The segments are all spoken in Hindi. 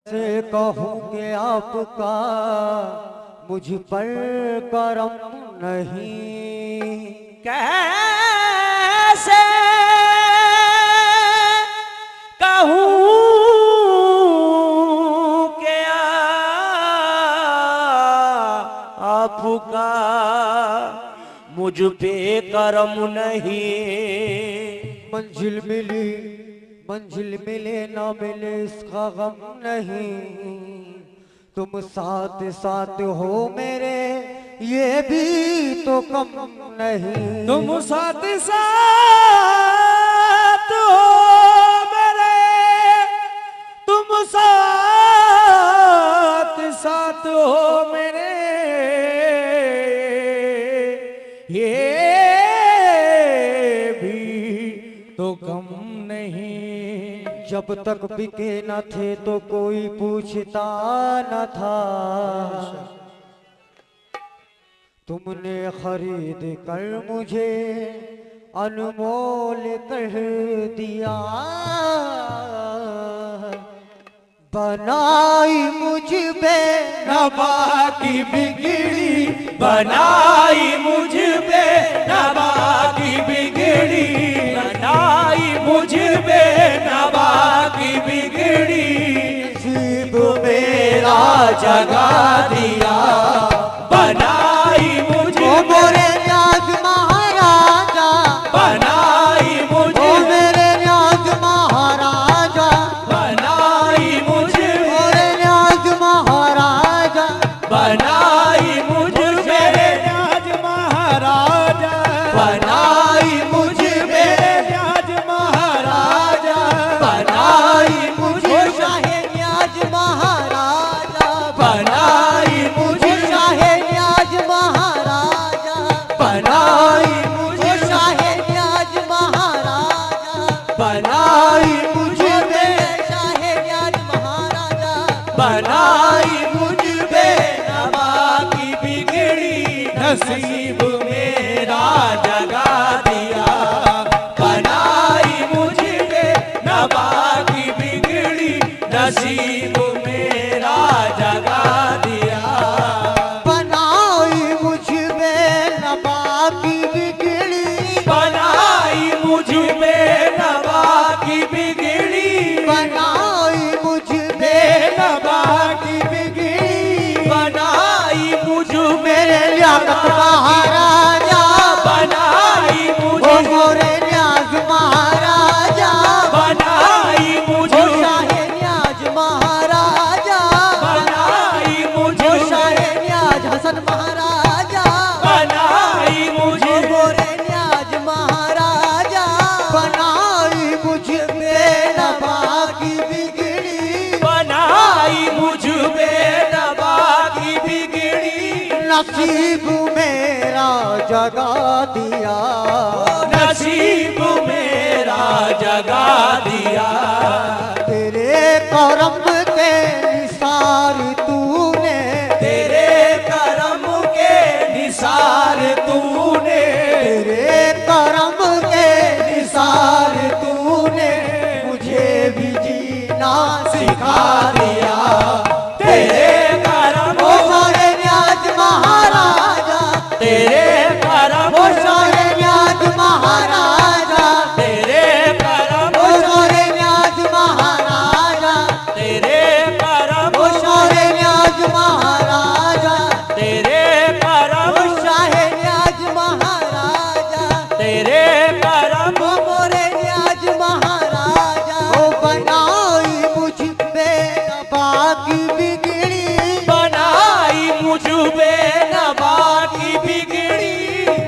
से कहूँ कि आपका मुझ पर करम नहीं, कैसे कहूँ कि आपका मुझ पे करम नहीं। मंजिल मिले ना मिले इसका गम नहीं, तुम साथ साथ हो मेरे ये भी तो कम नहीं। तुम साथ साथ हो मेरे, तुम साथ साथ हो मेरे, ये भी तो कम नहीं। जब तक बिके न थे तो कोई पूछता न था, तुमने खरीद कर मुझे अनमोल कर दिया। बनाई मुझ पे नबा की बिगड़ी, बनाई मुझ पे नबा की बिगड़ी, बनाई मुझ पे नबा की बिगड़ी। नसीब मेरा जगा दिया, बनाई मुझे मेरे न्याज महाराजा, बनाई मुझे मेरे न्याज महाराजा, बनाई मुझे मेरे न्याज महाराजा, बनाई मुझे मेरे न्याज महाराजा, बनाई मुझे मेरे न्याज महाराजा, बनाई मुझे शाहे न्याज महाराजा, बनाई मुझे शाहे न्याज महाराजा, बनाई मुझे शाहे न्याज महाराजा, बनाई मुझे शाहे न्याज महाराजा, बनाई मुझ पे नबा की बिगड़ी। नसीब मेरा जगा दिया, बनाई मुझ पे नबा की बिगड़ी। नसीब मेरा जगा दिया, बनाई मुझ में नबा की बिगड़ी, बनाई मुझ पे नबा की बिगड़ी, बनाई मुझ में नबा की बिगड़ी, बनाई मुझ मेरे लियाकत महाराजा, बनाई ओ मुझे, मोरे न्याज महाराजा, बनाई ओ मुझे, शाहे न्याज महाराजा, बनाई ओ मुझे, शाहे न्याज हसन महाराजा, बनाई ओ मुझे, मोरे न्याज महाराजा, बनाई मुझ पे नबा की बिगड़ी, बनाई मुझ पे नबा की बिगड़ी। नसीब मेरा जगा दिया, नसीब मेरा जगा दिया, तेरे करम के निसार तूने, तेरे करम के निसार तूने, तेरे करम के निसार तूने मुझे भी जीना सिखा दिया। तेरे करम, ओ सारे न्याज महाराजा, तेरे करम, ओ सारे न्याज महाराजा, तेरे करम, ओ सारे न्याज महाराजा, तेरे करम, ओ सारे न्याज महाराजा, तेरे करम, ओ शाहे न्याज महाराजा, तेरे करम, ओ मोरे न्याज महाराजा, ओ बनाई मुझ पे नबा की बिगड़ी, बनाई मुझ पे नबा की बिगड़ी।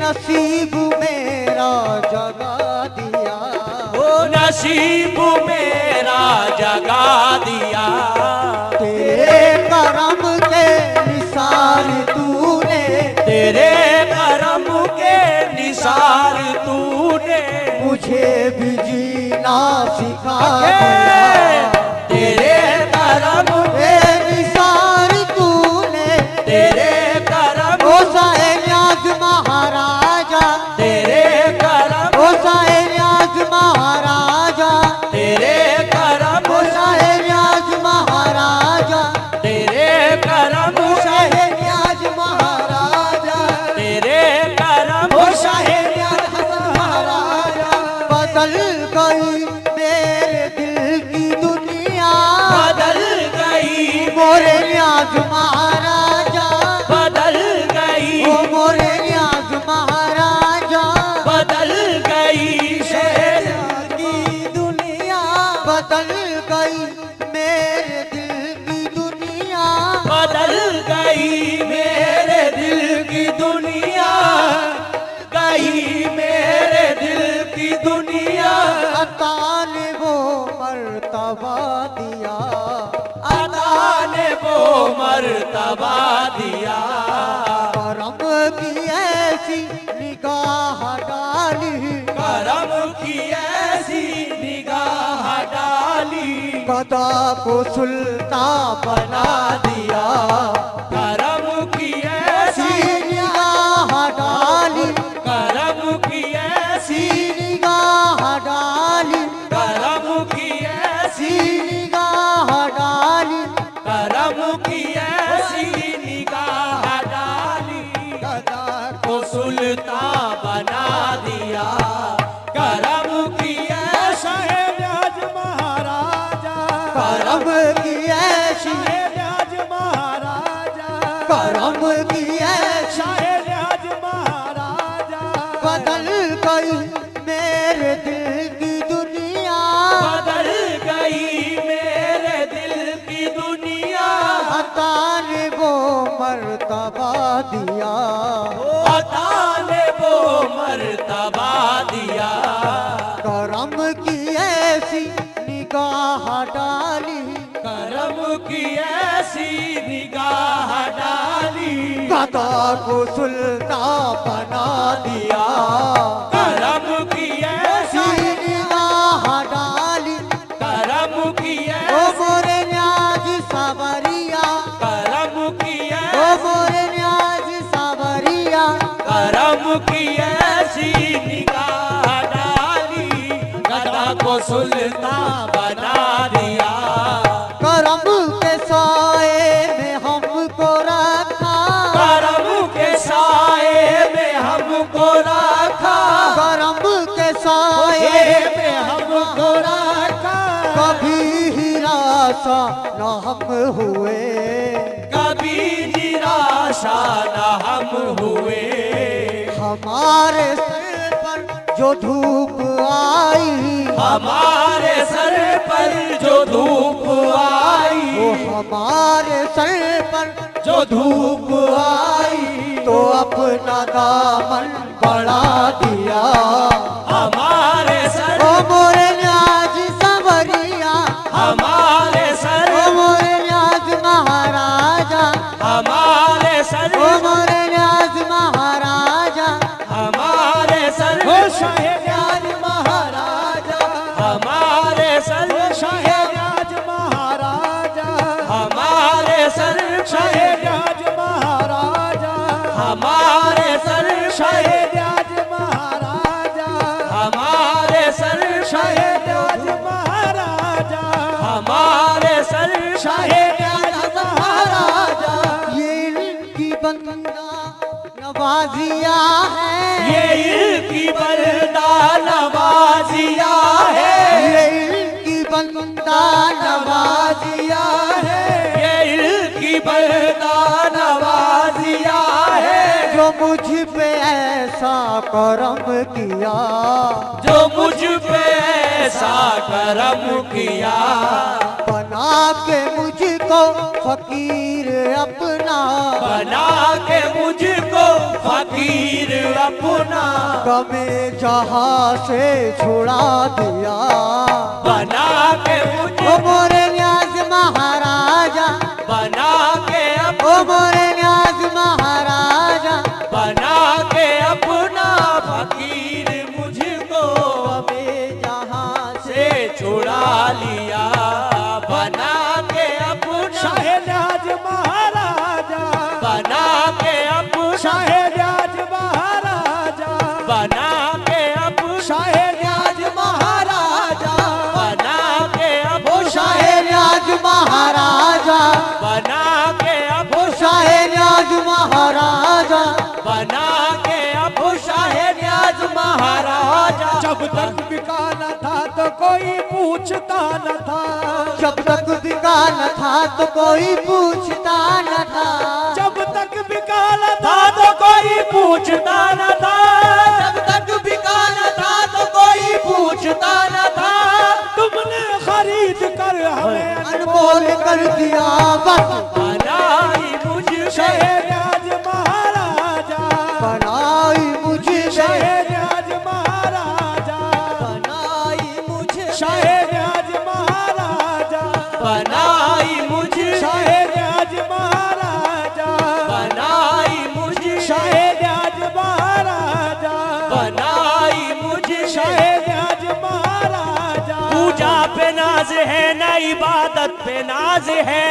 नसीब मेरा जगा दिया, ओ नसीब मेरा जगा दिया, तेरे करम के निसार तूने, तेरे करम के निसार तूने मुझे भी जीना सिखा के, दिया। तेरे करम, ए निसार तूने, तेरे करम, ओ साहे न्याज महाराजा, तेरे करम, ओ साहे न्याज महाराजा, तेरे करम, ओ साहे न्याज महाराजा, मोरे न्याज महाराजा बदल गई, ओ मोरे न्याज महाराजा बदल गई शहर की दुनिया बदल गई मेरे दिल की दुनिया बदल गई मेरे दिल की दुनिया, गई मेरे दिल की दुनिया। अता ने वो मर्तबा दिया, अता ने वो मर्तबा दिया, करम की ऐसी निगाह डाली, करम की ऐसी निगाह डाली, गदा को सुल्तान बना दिया, करम की ऐसी निगाह डाली, करम की ऐसी निगाह डाली, करम की ऐसी निगाह डाली, करम की ऐसी निगाह डाली, गदा को सुल्तान बना दिया, करम की ऐसा है राज महाराजा, करम की ऐसी है राज महाराजा, करम की ऐसी है राज महाराजा, बदल गई मेरे दिल की दुनिया, बदल गई मेरे दिल की दुनिया, अता ने वो मर्तबा दिया, अता ने वो मर्तबा दिया, करम की ऐसी निगाह डाली, करम की ऐसी निगाह डाली, गदा को सुल्तान बना दिया, करम की ऐसी निगाह डाली, करम की ओ ऐसी मोरे न्याज सावरिया, करम की ओ मोरे न्याज सावरिया, करम की ऐसी निगाह डाली, गदा को सुल्तान बना दिया, करम के साए में हमको रखा, करम के साए में हमको रखा, करम के साए में हमको रखा, कभी हिरासा न हम हुए, कभी निराशा न हम हुए, हमारे सर पर जो धूप आई, हमारे सर पर जो धूप आई, वो हमारे सर पर जो धूप आई, तो अपना दामन बढ़ा दिया, हमारे सर, ओ मोरे न्याज सावरिया, हमारे सर, ओ मोरे न्याज महाराजा, हमारे सर, ओ मोरे न्याज महाराजा, हमारे सर, न्याज महाराजा, हमारे सर, न्याज महाराजा, हमारे सर, न्याज महाराजा, हमारे सर, न्याज महाराजा, हमारे सर, न्याज महाराजा, हमारे सर, न्याज महाराजा, ये इनकी बंदा नवाजिया है, ये इनकी बरदा नवाजिया है, ये इनकी बंदा नवाजिया है, ये इनकी बरदा नवाजिया है, जो मुझ पे ऐसा करम किया, जो मुझ पे ऐसा करम किया, बना के मुझको फकीर अपना, बना के मुझको फकीर अपना, गमे जहां से छुड़ा दिया, बना के ओ मुझको, मोरे न्याज महाराजा, बना के ओ मोरे न्याज महाराजा, बना के अपना फकीर मुझको गमे जहां से से छुड़ा लिया, बना के अपना शाहनाज महाराजा, बना के अपना शाहनाज महाराजा, बना के अपना शाहनाज महाराजा, बना के ओ अपना शाहनाज महाराजा, बना के ओ अपना शाहनाज महाराजा, बना के अपना शाहनाज महाराजा, जब तक बिका न था तो कोई पूछता न था, जब तक बिका न था तो कोई पूछता न था, जब तक बिका न था तो कोई पूछता न था, जब तक बिका न था तो कोई पूछता न था। तुमने खरीद कर हमें अनमोल कर दिया बस, बनाई मुझे शहनाज महाराजा, बनाई मुझे शहनाज महाराजा, बनाई मुझे शहनाज महाराजा, बनाई मुझे शहनाज महाराजा, बनाई मुझे शहनाज महाराजा, बनाई मुझे शहनाज महाराजा। पूजा पे नाज है ना इबादत पे नाज है,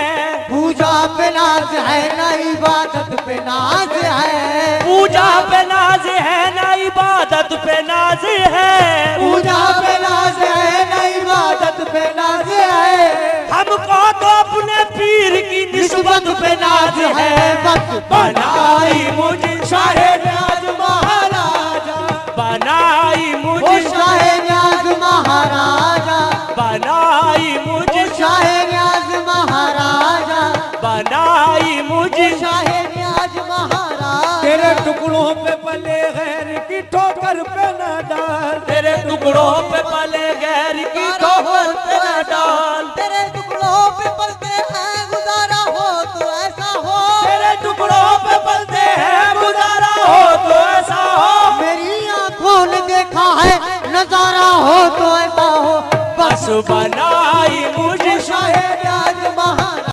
पूजा पे नाज है ना इबादत पे नाज है, पूजा पे नाज है ना इबादत पे नाज है, पूजा पे नाज है ना इबादत पे नाज है। हमको तो अपने पीर की निस्बत पे नाज है। बस बनाई मुझे शहनाज महाराजा, बनाई मुझे शहनाज महाराजा, बनाई मुझे शहनाज महाराजा, बनाई मुझे शहनाज महाराजा। तेरे टुकड़ों पे पले गैर की ठोकर पे न डाल, तेरे टुकड़ों पे पले गैर की ठोकर पे न डाल, तेरे टुकड़ों पे पलते हैं गुजारा हो तो ऐसा हो, तेरे टुकड़ों पे पलते हैं गुजारा हो तो ऐसा हो। मेरी आंखों ने देखा है नजारा हो तो ऐसा हो, बस बनाई मुझे शहनाज महाराजा,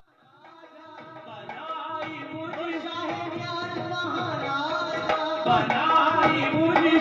बनाई मुझे